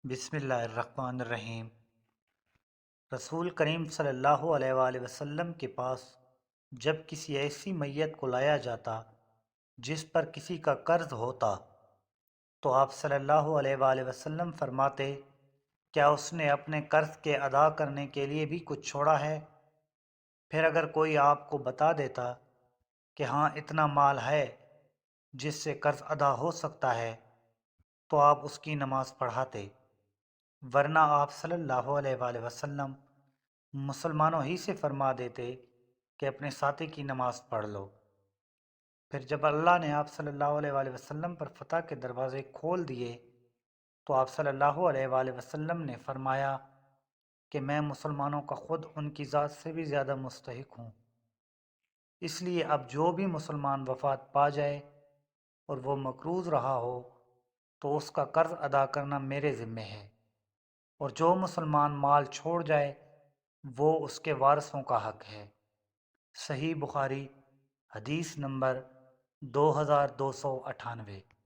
بسم اللہ الرحمن الرحیم۔ رسول کریم صلی اللہ علیہ وآلہ وسلم کے پاس جب کسی ایسی میت کو لایا جاتا جس پر کسی کا قرض ہوتا تو آپ صلی اللہ علیہ وآلہ وسلم فرماتے، کیا اس نے اپنے قرض کے ادا کرنے کے لیے بھی کچھ چھوڑا ہے؟ پھر اگر کوئی آپ کو بتا دیتا کہ ہاں اتنا مال ہے جس سے قرض ادا ہو سکتا ہے تو آپ اس کی نماز پڑھاتے، ورنہ آپ صلی اللہ علیہ وآلہ وسلم مسلمانوں ہی سے فرما دیتے کہ اپنے ساتھی کی نماز پڑھ لو۔ پھر جب اللہ نے آپ صلی اللہ علیہ وآلہ وسلم پر فتح کے دروازے کھول دیے تو آپ صلی اللہ علیہ وآلہ وسلم نے فرمایا کہ میں مسلمانوں کا خود ان کی ذات سے بھی زیادہ مستحق ہوں، اس لیے اب جو بھی مسلمان وفات پا جائے اور وہ مقروض رہا ہو تو اس کا قرض ادا کرنا میرے ذمہ ہے، اور جو مسلمان مال چھوڑ جائے وہ اس کے وارثوں کا حق ہے۔ صحیح بخاری، حدیث نمبر 2298۔